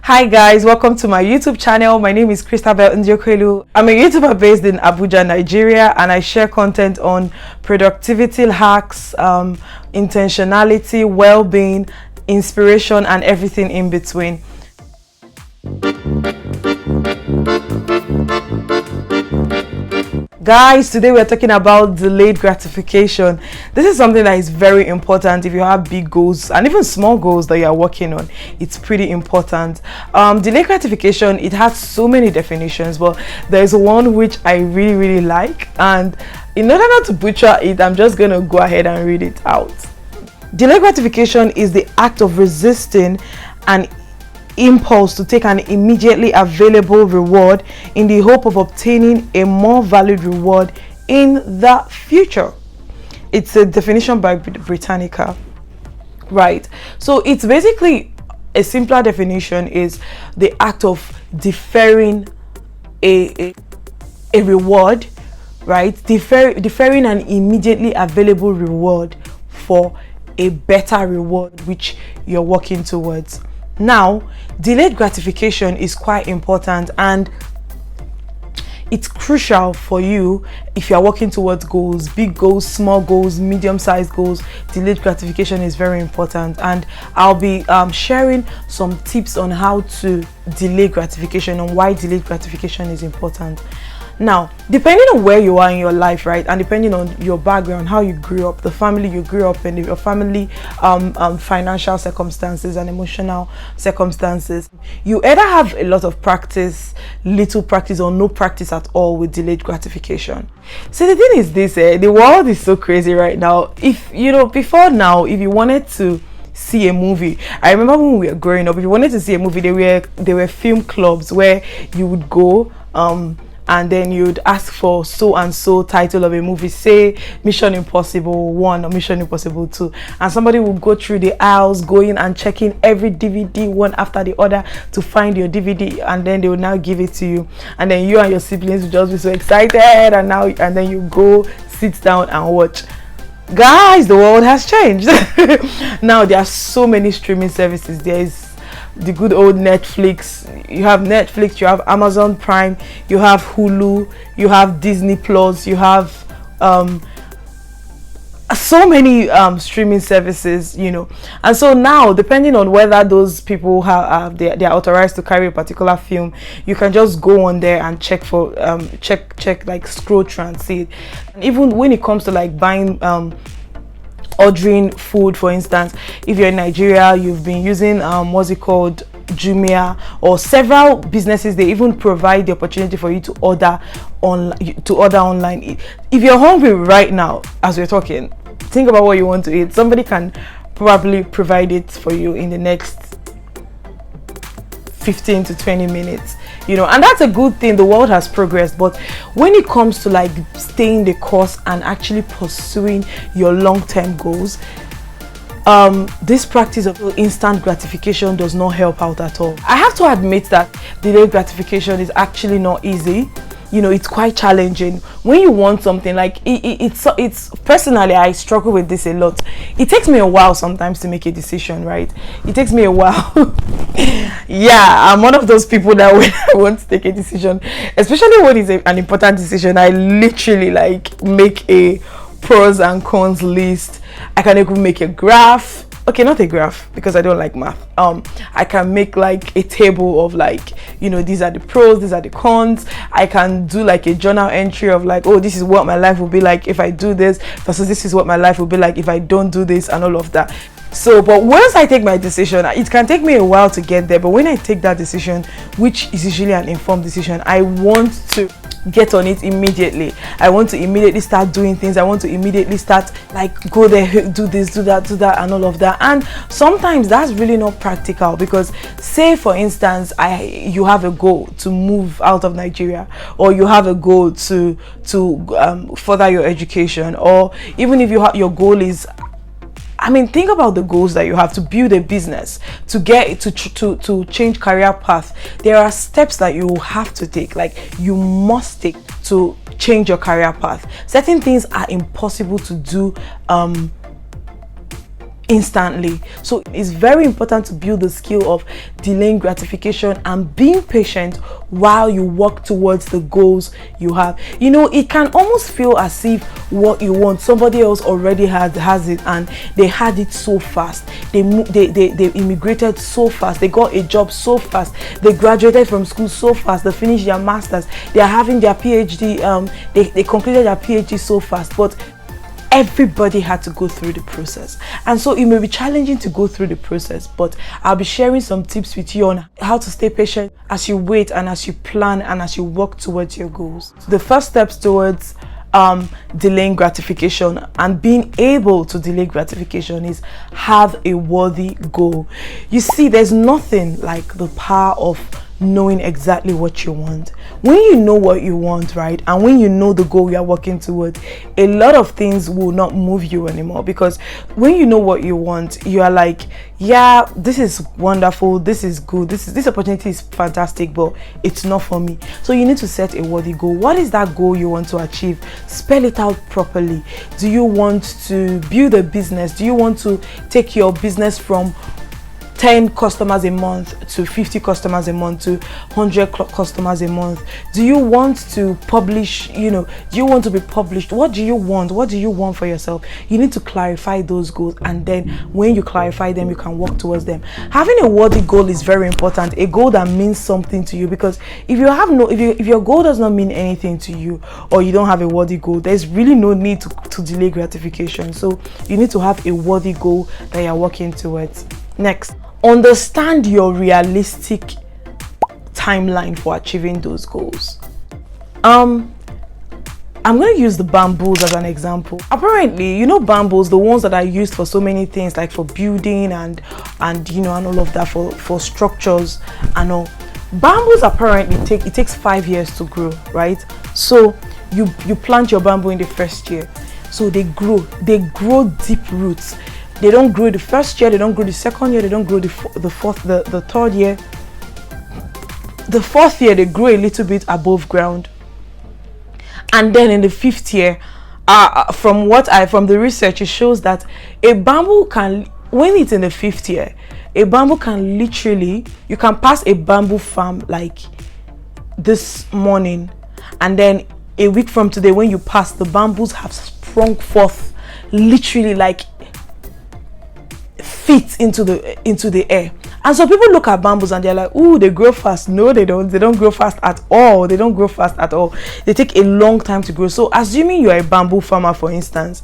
Hi guys, welcome to my YouTube channel. My name is Christabel Ndiokwelu. I'm a YouTuber based in Abuja, Nigeria, and I share content on productivity hacks, intentionality, well-being, inspiration, and everything in between. Guys, today we're talking about delayed gratification. This is something that is very important if you have big goals and even small goals that you are working on. It's pretty important. Delayed gratification, it has so many definitions, but there's one which I really like, and in order not to butcher it, I'm just gonna go ahead and read it out. Delayed gratification is the act of resisting an impulse to take an immediately available reward in the hope of obtaining a more valued reward in the future. It's a definition by Britannica, right? So it's basically, a simpler definition is the act of deferring a reward, right? Deferring an immediately available reward for a better reward which you're working towards. Now, delayed gratification is quite important, and it's crucial for you if you're working towards goals, big goals, small goals, medium-sized goals. Delayed gratification is very important, and I'll be sharing some tips on how to delay gratification and why delayed gratification is important. Now, depending on where you are in your life, right, and depending on your background, how you grew up, the family you grew up in, your family financial circumstances and emotional circumstances, you either have a lot of practice, little practice, or no practice at all with delayed gratification. So the thing is this, the world is so crazy right now. If you know, before now, if you wanted to see a movie, I remember when we were growing up, if you wanted to see a movie, there were film clubs where you would go and then you'd ask for so and so title of a movie, say Mission Impossible 1 or Mission Impossible 2, and somebody would go through the aisles, going and checking every DVD one after the other to find your DVD, and then they will now give it to you, and then you and your siblings will just be so excited, and then you go sit down and watch. Guys, the world has changed. Now there are so many streaming services. There is the good old Netflix. You have Netflix, you have Amazon Prime, you have Hulu, you have Disney Plus, you have so many streaming services, you know. And so now, depending on whether those people have they're authorized to carry a particular film, you can just go on there and check for check like scroll through and see it. And even when it comes to like buying ordering food, for instance, if you're in Nigeria, you've been using what's it called, Jumia, or several businesses, they even provide the opportunity for you to order online. If you're hungry right now as we're talking, think about what you want to eat. Somebody can probably provide it for you in the next 15 to 20 minutes, you know, and that's a good thing. The world has progressed, but when it comes to like staying the course and actually pursuing your long-term goals, this practice of instant gratification does not help out at all. I have to admit that delayed gratification is actually not easy. You know, it's quite challenging when you want something. Like it's personally, I struggle with this a lot. It takes me a while sometimes to make a decision, right? It takes me a while. Yeah, I'm one of those people that when I want to take a decision, especially when it's an important decision, I literally like make a pros and cons list. I can even make a graph. Okay, not a graph because I don't like math. I can make like a table of like, you know, these are the pros, these are the cons. I can do like a journal entry of like, oh, this is what my life will be like if I do this, versus this is what my life will be like if I don't do this, and all of that. So, but once I take my decision, it can take me a while to get there, but when I take that decision, which is usually an informed decision, I want to get on it immediately. I want to immediately start doing things. I want to immediately start like go there, do this, do that, and all of that. And sometimes that's really not practical, because say for instance you have a goal to move out of Nigeria, or you have a goal to further your education, or even if your goal is, I mean, think about the goals that you have to build a business, to get to change career path. There are steps that you have to take, like you must take to change your career path. Certain things are impossible to do instantly. So it's very important to build the skill of delaying gratification and being patient while you work towards the goals you have. You know, it can almost feel as if what you want, somebody else already has it, and they had it so fast. They immigrated so fast, they got a job so fast, they graduated from school so fast, they finished their masters, they are having their PhD, they completed their PhD so fast. But everybody had to go through the process, and so it may be challenging to go through the process, but I'll be sharing some tips with you on how to stay patient as you wait and as you plan and as you work towards your goals. The first steps towards delaying gratification and being able to delay gratification is have a worthy goal. You see, there's nothing like the power of knowing exactly what you want. When you know what you want, right, and when you know the goal you are working towards, a lot of things will not move you anymore, because when you know what you want, you are like, yeah, this is wonderful, this is good, this opportunity is fantastic, but it's not for me. So you need to set a worthy goal. What is that goal you want to achieve? Spell it out properly. Do you want to build a business? Do you want to take your business from 10 customers a month to 50 customers a month to 100 customers a month? Do you want to publish, do you want to be published? What do you want? What do you want for yourself? You need to clarify those goals, and then when you clarify them, you can work towards them. Having a worthy goal is very important, a goal that means something to you, because if your goal does not mean anything to you, or you don't have a worthy goal, there's really no need to delay gratification. So you need to have a worthy goal that you're working towards. Next, understand your realistic timeline for achieving those goals. I'm going to use the bamboos as an example. Apparently, bamboos, the ones that are used for so many things, like for building and all of that, for structures and all. Bamboos apparently it takes 5 years to grow, right? So you plant your bamboo in the first year, so they grow deep roots. They don't grow the first year, they don't grow the second year, they don't grow the third year. The fourth year, they grow a little bit above ground. And then in the fifth year, from the research, it shows that a bamboo can, when it's in the fifth year, a bamboo can literally, you can pass a bamboo farm like this morning, and then a week from today, when you pass, the bamboos have sprung forth literally like feet into the air. And so people look at bamboos and they're like, "Ooh, they grow fast." No, they don't grow fast at all. They don't grow fast at all. They take a long time to grow. So assuming you're a bamboo farmer, for instance,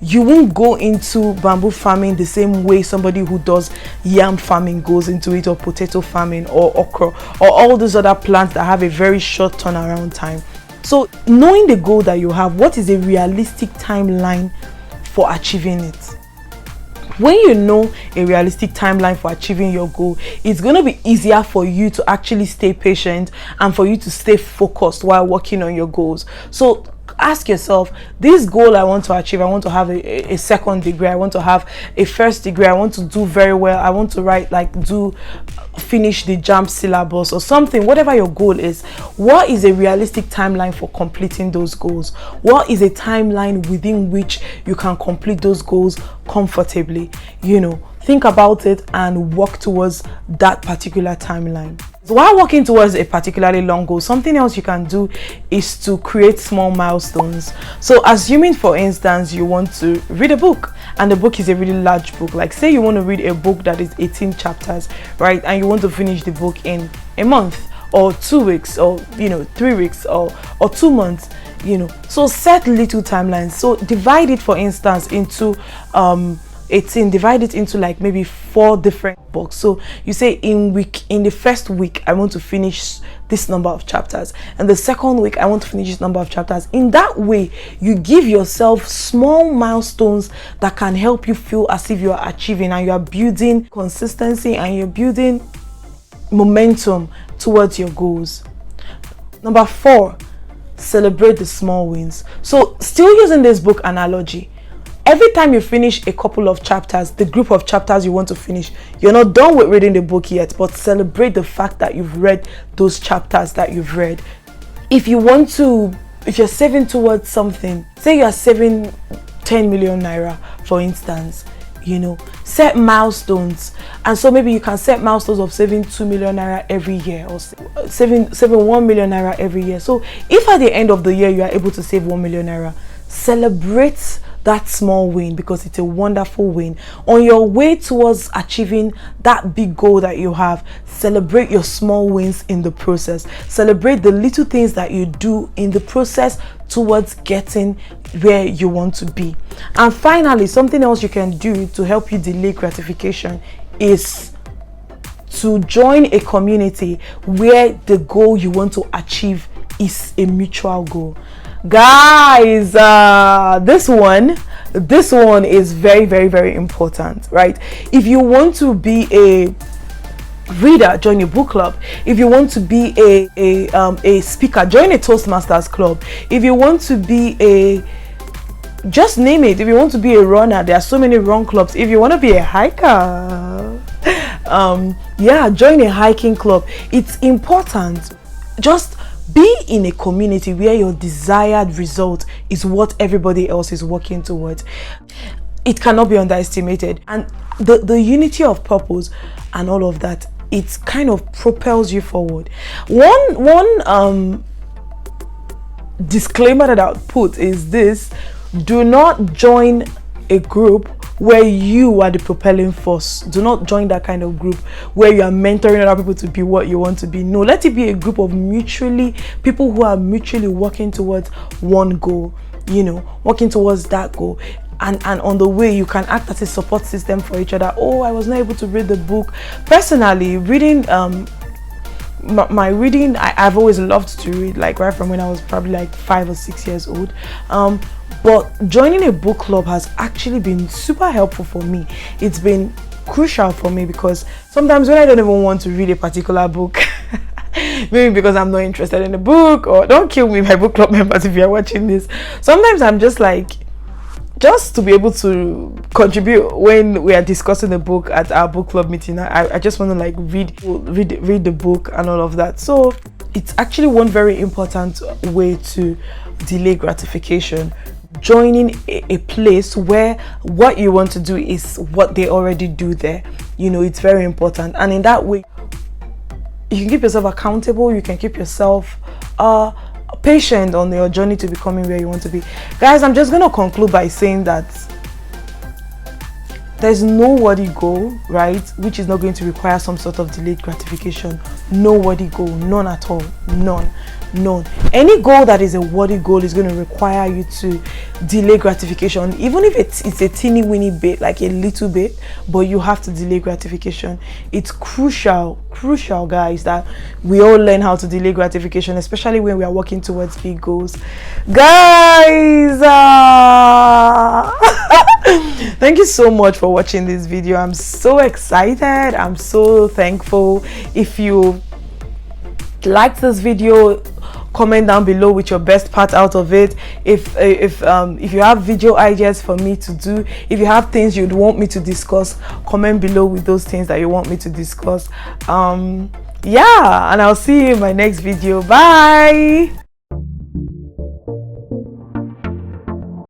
you won't go into bamboo farming the same way somebody who does yam farming goes into it, or potato farming, or okra, or all those other plants that have a very short turnaround time. So knowing the goal that you have, what is a realistic timeline for achieving it? When you know a realistic timeline for achieving your goal, it's going to be easier for you to actually stay patient and for you to stay focused while working on your goals. So ask yourself, this goal I want to achieve, I want to have a second degree, I want to have a first degree, I want to do very well, I want to finish the JAMB syllabus or something, whatever your goal is. What is a realistic timeline for completing those goals? What is a timeline within which you can complete those goals comfortably? Think about it and work towards that particular timeline. So while working towards a particularly long goal, something else you can do is to create small milestones. So assuming, for instance, you want to read a book, and the book is a really large book, like say you want to read a book that is 18 chapters, right, and you want to finish the book in a month or 2 weeks or 3 weeks or 2 months, so set little timelines. So divide it, for instance, into 18, divide it into like maybe 4 different books. So you say in the first week I want to finish this number of chapters, and the second week I want to finish this number of chapters. In that way, you give yourself small milestones that can help you feel as if you are achieving, and you are building consistency and you're building momentum towards your goals. Number 4, celebrate the small wins. So still using this book analogy, every time you finish a couple of chapters, the group of chapters you want to finish, you're not done with reading the book yet, but celebrate the fact that you've read those chapters that you've read. If you're saving towards something, say you're saving 10 million naira, for instance, you know, set milestones. And so maybe you can set milestones of saving 2 million naira every year, or saving 1 million naira every year. So if at the end of the year you are able to save 1 million naira, celebrate that small win, because it's a wonderful win. On your way towards achieving that big goal that you have, celebrate your small wins in the process. Celebrate the little things that you do in the process towards getting where you want to be. And finally, something else you can do to help you delay gratification is to join a community where the goal you want to achieve is a mutual goal. Guys, this one is very, very, very important, right? If you want to be a reader, join a book club. If you want to be a speaker, join a Toastmasters club. If you want to be just name it. If you want to be a runner, there are so many run clubs. If you want to be a hiker, yeah, join a hiking club. It's important. Just be in a community where your desired result is what everybody else is working towards. It cannot be underestimated. And the unity of purpose and all of that, it kind of propels you forward. One disclaimer that I'll put is this: do not join a group where you are the propelling force. Do not join that kind of group where you are mentoring other people to be what you want to be. No, let it be a group of people who are mutually working towards one goal, you know, working towards that goal. And on the way, you can act as a support system for each other. Oh, I was not able to read the book. Personally, reading, my reading, I've always loved to read, like right from when I was probably like 5 or 6 years old. But joining a book club has actually been super helpful for me. It's been crucial for me because sometimes when I don't even want to read a particular book, maybe because I'm not interested in the book, or don't kill me, my book club members, if you're watching this. Sometimes I'm just like, just to be able to contribute when we are discussing the book at our book club meeting, I just want to like read the book and all of that. So it's actually one very important way to delay gratification. Joining a place where what you want to do is what they already do there. You know, it's very important. And in that way, you can keep yourself accountable. You can keep yourself patient on your journey to becoming where you want to be. Guys, I'm just going to conclude by saying that there's no worthy goal, right, which is not going to require some sort of delayed gratification. No worthy goal, none at all, none. Any goal that is a worthy goal is going to require you to delay gratification, even if it's a teeny weeny bit, like a little bit, but you have to delay gratification. It's crucial, guys, that we all learn how to delay gratification, especially when we are working towards big goals. Guys, thank you so much for watching this video. I'm so excited. I'm so thankful. If you liked this video, comment down below with your best part out of it. If you have video ideas for me to do, if you have things you'd want me to discuss, comment below with those things that you want me to discuss. Yeah, and I'll see you in my next video. Bye.